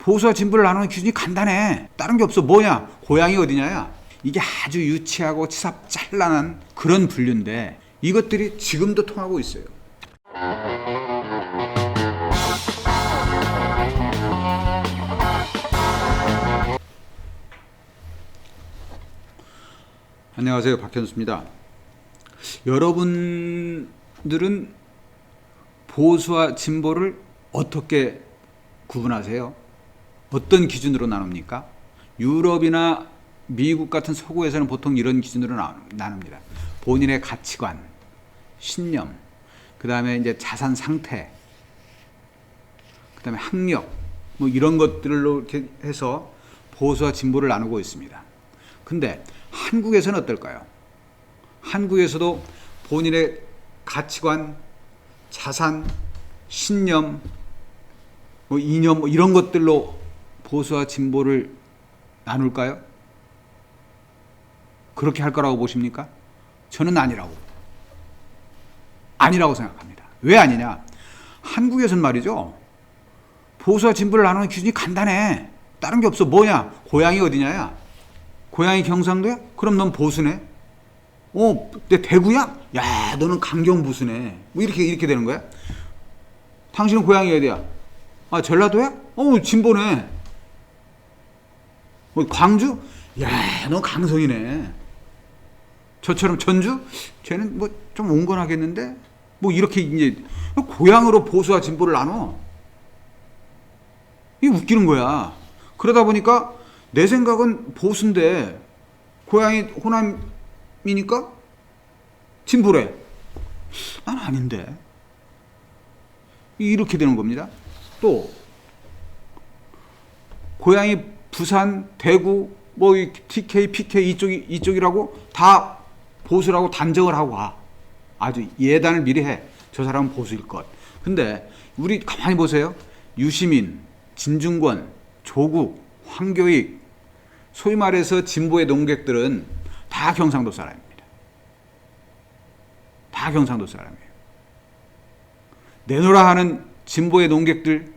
보수와 진보를 나누는 기준이 간단해. 다른 게 없어. 뭐냐? 고향이 어디냐야. 이게 아주 유치하고 치사찬란한 그런 분류인데 이것들이 지금도 통하고 있어요. 안녕하세요, 박현수입니다. 여러분들은 보수와 진보를 어떻게 구분하세요? 어떤 기준으로 나눕니까? 유럽이나 미국 같은 서구에서는 보통 이런 기준으로 나눕니다. 본인의 가치관, 신념, 그 다음에 이제 자산 상태, 그 다음에 학력, 뭐 이런 것들로 이렇게 해서 보수와 진보를 나누고 있습니다. 근데 한국에서는 어떨까요? 한국에서도 본인의 가치관, 자산, 신념, 뭐 이념 뭐 이런 것들로 보수와 진보를 나눌까요? 그렇게 할 거라고 보십니까? 저는 아니라고 생각합니다. 왜 아니냐? 한국에서는 말이죠. 보수와 진보를 나누는 기준이 간단해. 다른 게 없어. 뭐냐? 고향이 어디냐야. 고향이 경상도야? 그럼 넌 보수네. 내 대구야? 야, 너는 강경 보수네. 뭐 이렇게 되는 거야? 당신은 고향이 어디야? 아, 전라도야? 진보네. 광주? 야, 너 강성이네. 저처럼 전주? 쟤는 뭐 좀 온건하겠는데? 뭐 이렇게 이제 고향으로 보수와 진보를 나눠. 이게 웃기는 거야. 그러다 보니까 내 생각은 보수인데 고향이 호남이니까 진보래. 난 아닌데. 이렇게 되는 겁니다. 또 고향이 부산, 대구, 뭐 TK, PK 이쪽이라고 다 보수라고 단정을 하고 와. 아주 예단을 미리 해. 저 사람은 보수일 것. 근데 우리 가만히 보세요. 유시민, 진중권, 조국, 황교익, 소위 말해서 진보의 농객들은 다 경상도 사람입니다. 다 경상도 사람이에요. 내노라 하는 진보의 농객들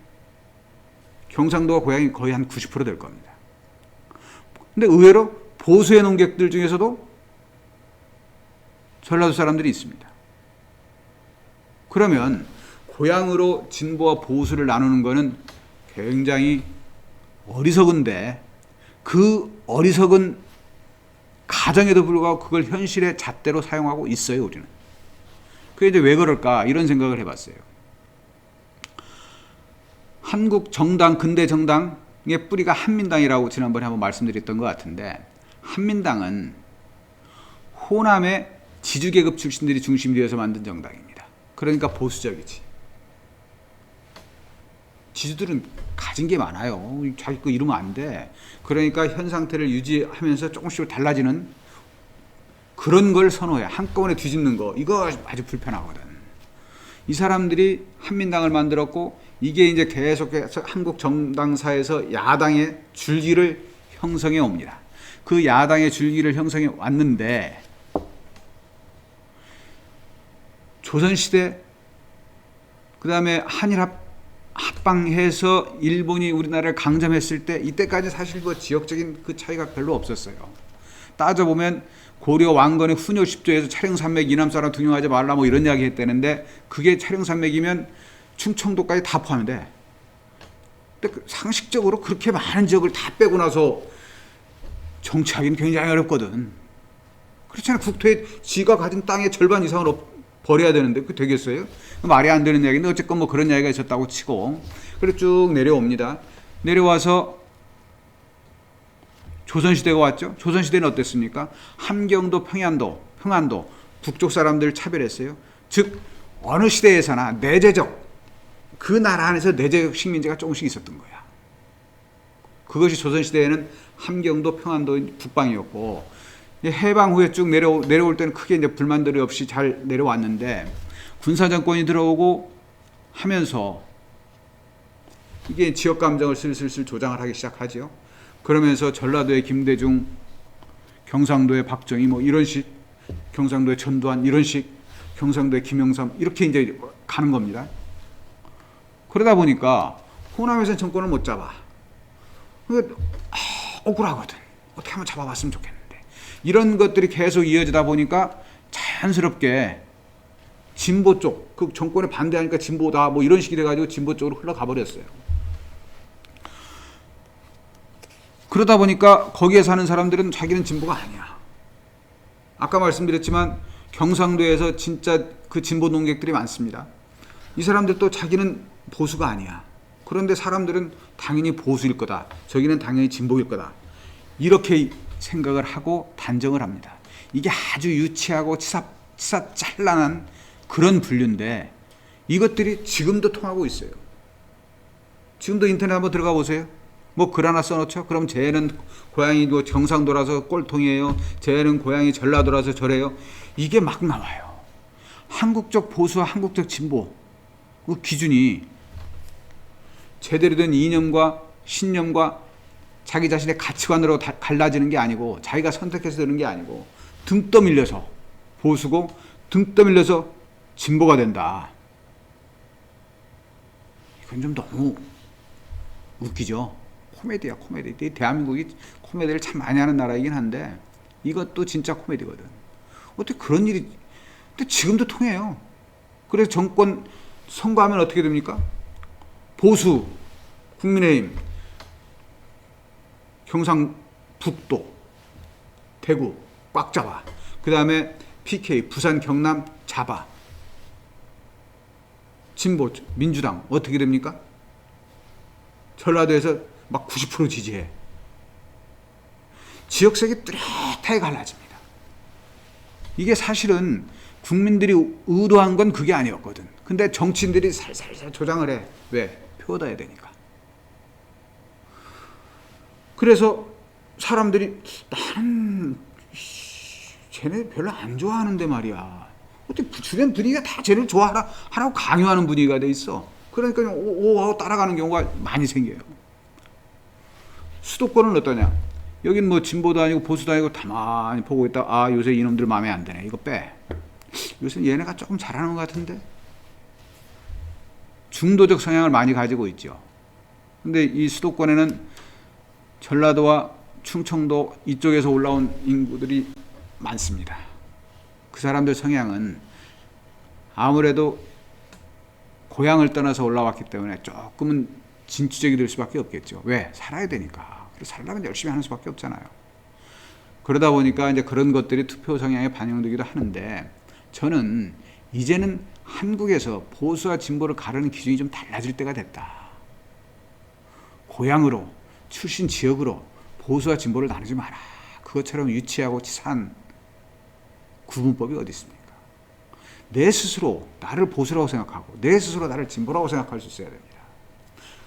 경상도와 고향이 거의 한 90% 될 겁니다. 근데 의외로 보수의 농객들 중에서도 전라도 사람들이 있습니다. 그러면 고향으로 진보와 보수를 나누는 것은 굉장히 어리석은데 그 어리석은 가정에도 불구하고 그걸 현실의 잣대로 사용하고 있어요, 우리는. 그게 이제 왜 그럴까 이런 생각을 해봤어요. 한국 정당, 근대 정당의 뿌리가 한민당이라고 지난번에 한번 말씀드렸던 것 같은데 한민당은 호남의 지주계급 출신들이 중심이 되어서 만든 정당입니다. 그러니까 보수적이지. 지주들은 가진 게 많아요. 자기 거 이루면 안 돼. 그러니까 현 상태를 유지하면서 조금씩 달라지는 그런 걸 선호해. 한꺼번에 뒤집는 거. 이거 아주 불편하거든. 이 사람들이 한민당을 만들었고 이게 이제 계속해서 한국 정당사에서 야당의 줄기를 형성해 옵니다. 그 야당의 줄기를 형성해 왔는데 조선시대 그 다음에 한일 합방해서 일본이 우리나라를 강점했을 때 이때까지 사실 그 지역적인 그 차이가 별로 없었어요. 따져보면 고려 왕건의 훈요 10조에서 차령산맥 이남 사람 등용하지 말라 뭐 이런 이야기 했다는데 그게 차령산맥이면 충청도까지 다 포함이 돼. 근데 상식적으로 그렇게 많은 지역을 다 빼고 나서 정치하기는 굉장히 어렵거든. 그렇잖아요. 국토에 지가 가진 땅의 절반 이상을 버려야 되는데 그게 되겠어요? 말이 안 되는 이야기인데 어쨌건 뭐 그런 이야기가 있었다고 치고 그리고 쭉 내려옵니다. 내려와서 조선시대가 왔죠. 조선시대는 어땠습니까? 함경도, 평안도 북쪽 사람들을 차별했어요. 즉 어느 시대에서나 내재적 그 나라 안에서 내재적 식민지가 조금씩 있었던 거야. 그것이 조선시대에는 함경도, 평안도, 북방이었고 해방 후에 쭉 내려올 때는 크게 이제 불만들이 없이 잘 내려왔는데 군사정권이 들어오고 하면서 이게 지역 감정을 슬슬 조장을 하기 시작하죠. 그러면서 전라도의 김대중, 경상도의 박정희 뭐 이런 식, 경상도의 전두환 이런 식, 경상도의 김영삼 이렇게 이제 가는 겁니다. 그러다 보니까 호남에서는 정권을 못 잡아. 억울하거든. 어떻게 한번 잡아봤으면 좋겠는데. 이런 것들이 계속 이어지다 보니까 자연스럽게 진보 쪽, 그 정권에 반대하니까 진보다 뭐 이런 식이 돼가지고 진보 쪽으로 흘러가 버렸어요. 그러다 보니까 거기에 사는 사람들은 자기는 진보가 아니야. 아까 말씀드렸지만 경상도에서 진짜 그 진보 농객들이 많습니다. 이 사람들도 자기는 보수가 아니야. 그런데 사람들은 당연히 보수일 거다. 저기는 당연히 진보일 거다. 이렇게 생각을 하고 단정을 합니다. 이게 아주 유치하고 치사 짤란한 그런 분류인데 이것들이 지금도 통하고 있어요. 지금도 인터넷 한번 들어가 보세요. 뭐 글 하나 써놓죠. 그럼 쟤는 고향이 뭐 경상도라서 꼴통이에요. 쟤는 고향이 전라도라서 저래요. 이게 막 나와요. 한국적 보수와 한국적 진보 그 기준이 제대로 된 이념과 신념과 자기 자신의 가치관으로 갈라지는 게 아니고 자기가 선택해서 되는 게 아니고 등 떠밀려서 보수고 등 떠밀려서 진보가 된다. 이건 좀 너무 웃기죠. 코미디야 코미디. 대한민국이 코미디를 참 많이 하는 나라이긴 한데 이것도 진짜 코미디거든. 어떻게 그런 일이 근데 지금도 통해요. 그래서 정권 선거하면 어떻게 됩니까? 보수 국민의힘 경상북도 대구 꽉 잡아. 그 다음에 PK 부산 경남 잡아. 진보 민주당 어떻게 됩니까? 전라도에서 막 90% 지지해. 지역색이 뚜렷하게 갈라집니다. 이게 사실은 국민들이 의도한 건 그게 아니었거든. 근데 정치인들이 살살살 조장을 해. 왜? 표 얻어야 되니까. 그래서 사람들이 나는 쟤네 별로 안 좋아하는데 말이야. 어떻게 주변 분위기가 다 쟤를 하라고 강요하는 분위기가 돼 있어. 그러니까 오하고 따라가는 경우가 많이 생겨요. 수도권은 어떠냐? 여긴 뭐 진보도 아니고 보수도 아니고 가만히 보고 있다. 아 요새 이놈들 마음에 안 드네. 이거 빼. 요새 얘네가 조금 잘하는 것 같은데? 중도적 성향을 많이 가지고 있죠. 근데 이 수도권에는 전라도와 충청도 이쪽에서 올라온 인구들이 많습니다. 그 사람들 성향은 아무래도 고향을 떠나서 올라왔기 때문에 조금은 진취적이 될 수밖에 없겠죠. 왜? 살아야 되니까. 그래서 살려면 열심히 하는 수밖에 없잖아요. 그러다 보니까 이제 그런 것들이 투표 성향에 반영되기도 하는데 저는 이제는 한국에서 보수와 진보를 가르는 기준이 좀 달라질 때가 됐다. 고향으로, 출신 지역으로 보수와 진보를 나누지 마라. 그것처럼 유치하고 치사한 구분법이 어디 있습니까? 내 스스로 나를 보수라고 생각하고 내 스스로 나를 진보라고 생각할 수 있어야 됩니다.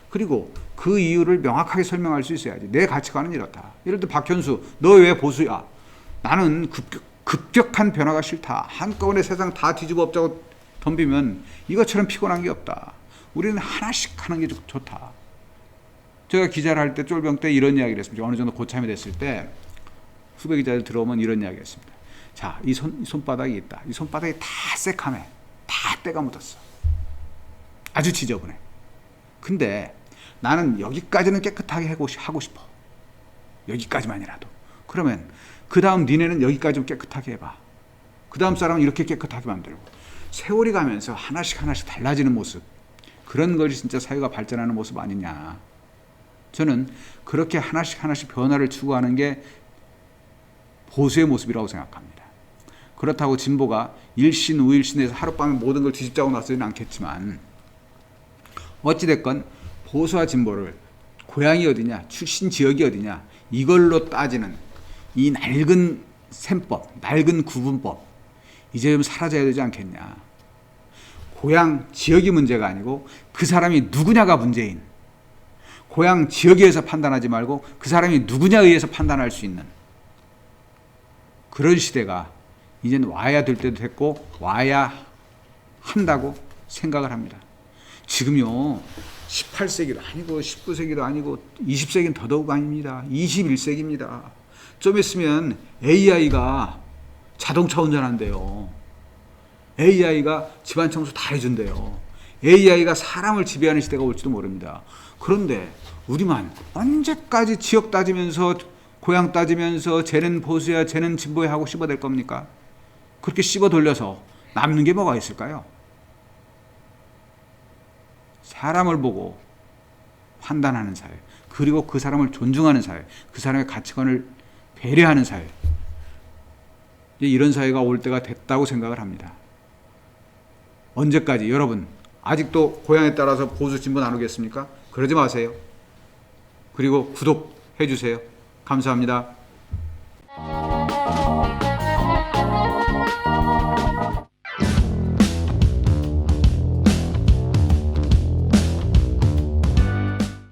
그리고 그 이유를 명확하게 설명할 수 있어야지. 내 가치관은 이렇다. 예를 들어 박현수, 너 왜 보수야? 나는 급격한 변화가 싫다. 한꺼번에 세상 다 뒤집어 엎자고 덤비면 이것처럼 피곤한 게 없다. 우리는 하나씩 하는 게 좋다. 제가 기자를 할 때 쫄병 때 이런 이야기를 했습니다. 어느 정도 고참이 됐을 때 후배 기자들 들어오면 이런 이야기 했습니다. 자, 이 손바닥이 있다. 이 손바닥이 다 새카매. 다 때가 묻었어. 아주 지저분해. 근데 나는 여기까지는 깨끗하게 하고 싶어. 여기까지만이라도. 그러면 그 다음 니네는 여기까지 좀 깨끗하게 해봐. 그 다음 사람은 이렇게 깨끗하게 만들고. 세월이 가면서 하나씩 달라지는 모습. 그런 것이 진짜 사회가 발전하는 모습 아니냐. 저는 그렇게 하나씩 변화를 추구하는 게 보수의 모습이라고 생각합니다. 그렇다고 진보가 일신 우일신에서 하룻밤에 모든 걸 뒤집자고 나서지는 않겠지만 어찌됐건 보수와 진보를 고향이 어디냐, 출신 지역이 어디냐 이걸로 따지는 이 낡은 셈법, 낡은 구분법 이제 좀 사라져야 되지 않겠냐. 고향 지역이 문제가 아니고 그 사람이 누구냐가 문제인, 고향 지역에 의해서 판단하지 말고 그 사람이 누구냐에 의해서 판단할 수 있는 그런 시대가 이제는 와야 될 때도 됐고 와야 한다고 생각을 합니다. 지금요 18세기도 아니고 19세기도 아니고 20세기는 더더욱 아닙니다. 21세기입니다. 좀 있으면 AI가 자동차 운전한대요. AI가 집안 청소 다 해준대요. AI가 사람을 지배하는 시대가 올지도 모릅니다. 그런데 우리만 언제까지 지역 따지면서 고향 따지면서 쟤는 보수야 쟤는 진보야 하고 씹어댈 겁니까? 그렇게 씹어 돌려서 남는 게 뭐가 있을까요? 사람을 보고 판단하는 사회, 그리고 그 사람을 존중하는 사회, 그 사람의 가치관을 배려하는 사회, 이런 사회가 올 때가 됐다고 생각을 합니다. 언제까지 여러분 아직도 고향에 따라서 보수 진보 나누겠습니까? 그러지 마세요. 그리고 구독해 주세요. 감사합니다.